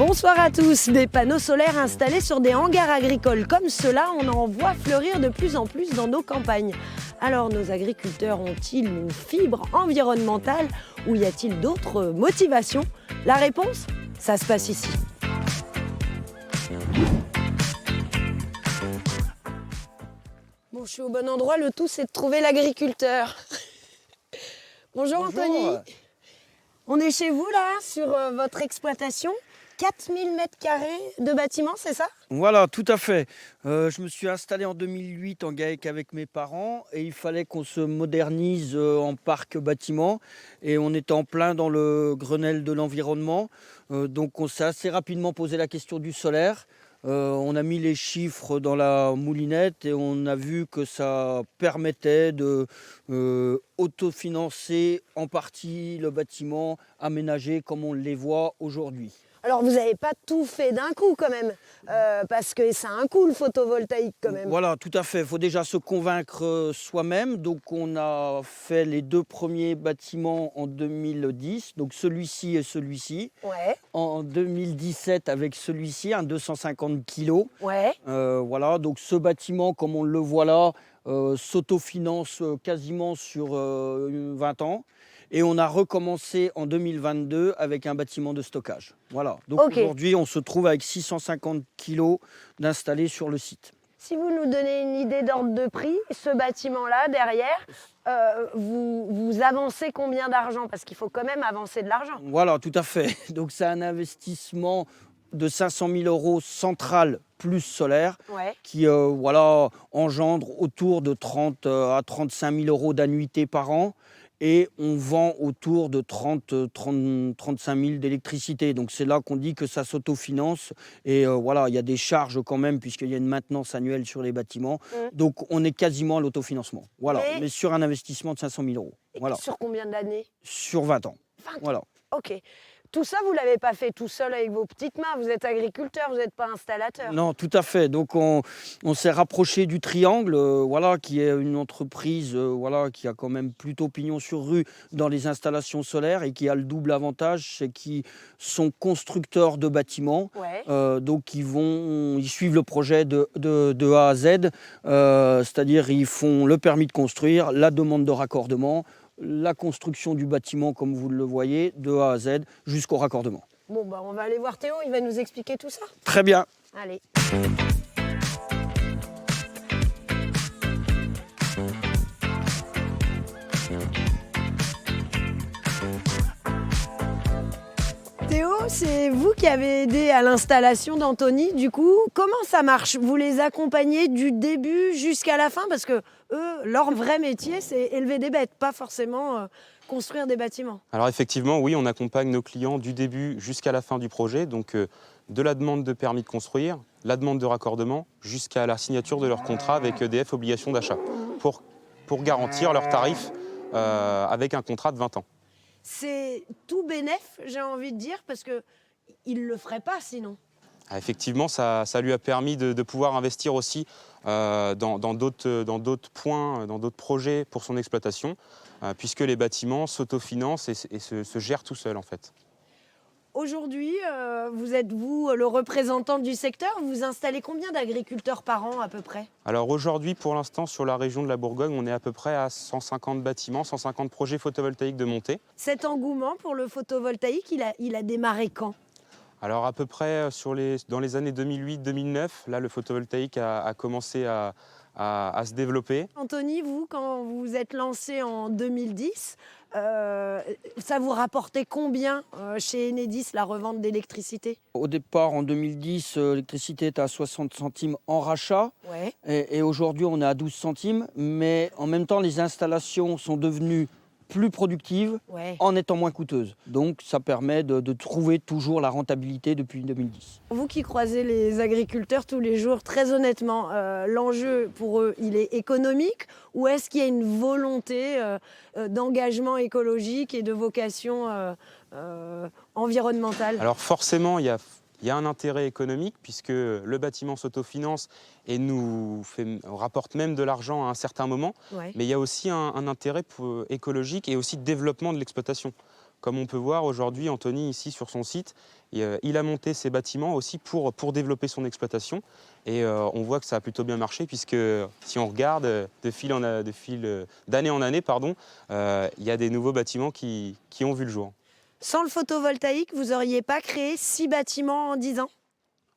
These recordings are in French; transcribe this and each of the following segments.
Bonsoir à tous. Des panneaux solaires installés sur des hangars agricoles comme ceux-là, on en voit fleurir de plus en plus dans nos campagnes. Alors nos agriculteurs ont-ils une fibre environnementale ou y a-t-il d'autres motivations? La réponse, ça se passe ici. Bon, je suis au bon endroit, le tout c'est de trouver l'agriculteur. Bonjour Anthony. On est chez vous là, sur votre exploitation. 4000 m² de bâtiments, c'est ça? Voilà, tout à fait. Je me suis installé en 2008 en GAEC avec mes parents et il fallait qu'on se modernise en parc bâtiment. Et on était en plein dans le Grenelle de l'environnement. Donc on s'est assez rapidement posé la question du solaire. On a mis les chiffres dans la moulinette et on a vu que ça permettait de autofinancer en partie le bâtiment aménagé comme on les voit aujourd'hui. Alors vous n'avez pas tout fait d'un coup quand même, parce que ça a un coût le photovoltaïque quand même. Voilà, tout à fait. Il faut déjà se convaincre soi-même. Donc on a fait les deux premiers bâtiments en 2010, donc celui-ci et celui-ci. Ouais. En 2017 avec celui-ci, un 250 kg. Ouais. Voilà, donc ce bâtiment, comme on le voit là, s'autofinance quasiment sur 20 ans. Et on a recommencé en 2022 avec un bâtiment de stockage. Voilà. Donc aujourd'hui, on se trouve avec 650 kg d'installés sur le site. Si vous nous donnez une idée d'ordre de prix, ce bâtiment-là, derrière, vous avancez combien d'argent? Parce qu'il faut quand même avancer de l'argent. Voilà, tout à fait. Donc c'est un investissement de 500 000 € central plus solaire, ouais, qui voilà, engendre autour de 30 à 35 000 € d'annuité par an. Et on vend autour de 35 000 d'électricité. Donc c'est là qu'on dit que ça s'autofinance. Et voilà, il y a des charges quand même, puisqu'il y a une maintenance annuelle sur les bâtiments. Donc on est quasiment à l'autofinancement. Voilà, mais sur un investissement de 500 000 €. Voilà. Sur combien d'années? Sur 20 ans. 20 ans. Voilà. Ok. Tout ça, vous ne l'avez pas fait tout seul avec vos petites mains. Vous êtes agriculteur, vous n'êtes pas installateur. Non, tout à fait. Donc on s'est rapproché du Triangle, voilà, qui est une entreprise voilà, qui a quand même plutôt pignon sur rue dans les installations solaires et qui a le double avantage, c'est qu'ils sont constructeurs de bâtiments. Ouais. Donc ils suivent le projet de A à Z, c'est-à-dire ils font le permis de construire, la demande de raccordement, la construction du bâtiment, comme vous le voyez, de A à Z, jusqu'au raccordement. Bon, bah, on va aller voir Théo, il va nous expliquer tout ça. Très bien. Allez. Théo, c'est vous qui avez aidé à l'installation d'Anthony. Du coup, comment ça marche? Vous les accompagnez du début jusqu'à la fin? Parce que eux, leur vrai métier, c'est élever des bêtes, pas forcément construire des bâtiments. Alors effectivement, oui, on accompagne nos clients du début jusqu'à la fin du projet. Donc de la demande de permis de construire, la demande de raccordement, jusqu'à la signature de leur contrat avec EDF obligation d'achat, pour garantir leurs tarifs avec un contrat de 20 ans. C'est tout bénef, j'ai envie de dire, parce qu'ils ne le feraient pas sinon. Effectivement, ça lui a permis de pouvoir investir aussi dans d'autres points, dans d'autres projets pour son exploitation, puisque les bâtiments s'autofinancent et se gèrent tout seuls en fait. Aujourd'hui, vous êtes le représentant du secteur. Vous installez combien d'agriculteurs par an à peu près? Alors aujourd'hui, pour l'instant, sur la région de la Bourgogne, on est à peu près à 150 bâtiments, 150 projets photovoltaïques de montée. Cet engouement pour le photovoltaïque, il a démarré quand? Alors à peu près dans les années 2008-2009, là le photovoltaïque a commencé à se développer. Anthony, vous, quand vous êtes lancé en 2010, ça vous rapportait combien chez Enedis la revente d'électricité? Au départ, en 2010, l'électricité était à 60 centimes en rachat. Ouais. Et aujourd'hui, on est à 12 centimes. Mais en même temps, les installations sont devenues plus productives, ouais, en étant moins coûteuses. Donc ça permet de trouver toujours la rentabilité depuis 2010. Vous qui croisez les agriculteurs tous les jours, très honnêtement, l'enjeu pour eux, il est économique ou est-ce qu'il y a une volonté d'engagement écologique et de vocation environnementale? Alors forcément, il y a un intérêt économique puisque le bâtiment s'autofinance et nous rapporte même de l'argent à un certain moment. Ouais. Mais il y a aussi un intérêt écologique et aussi de développement de l'exploitation. Comme on peut voir aujourd'hui, Anthony, ici sur son site, il a monté ses bâtiments aussi pour développer son exploitation. Et on voit que ça a plutôt bien marché, puisque si on regarde d'année en année, il y a des nouveaux bâtiments qui ont vu le jour. Sans le photovoltaïque, vous n'auriez pas créé 6 bâtiments en 10 ans?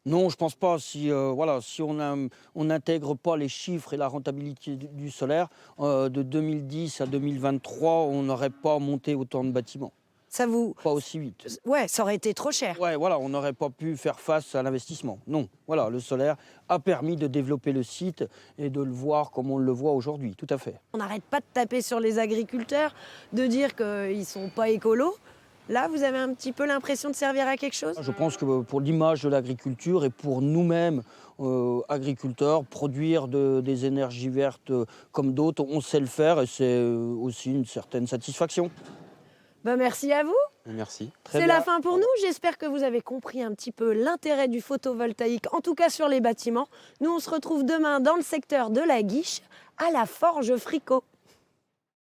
Non, je pense pas. Si on n'intègre pas les chiffres et la rentabilité du solaire, de 2010 à 2023, on n'aurait pas monté autant de bâtiments. Ça vous... Pas aussi vite. Ouais, ça aurait été trop cher. Ouais, voilà, on n'aurait pas pu faire face à l'investissement. Non, voilà, le solaire a permis de développer le site et de le voir comme on le voit aujourd'hui, tout à fait. On n'arrête pas de taper sur les agriculteurs, de dire qu'ils ne sont pas écolos. Là, vous avez un petit peu l'impression de servir à quelque chose? Je pense que pour l'image de l'agriculture et pour nous-mêmes, agriculteurs, produire des énergies vertes comme d'autres, on sait le faire et c'est aussi une certaine satisfaction. Ben, merci à vous. Merci. C'est la fin pour nous. J'espère que vous avez compris un petit peu l'intérêt du photovoltaïque, en tout cas sur les bâtiments. Nous, on se retrouve demain dans le secteur de la Guiche, à la Forge Fricot.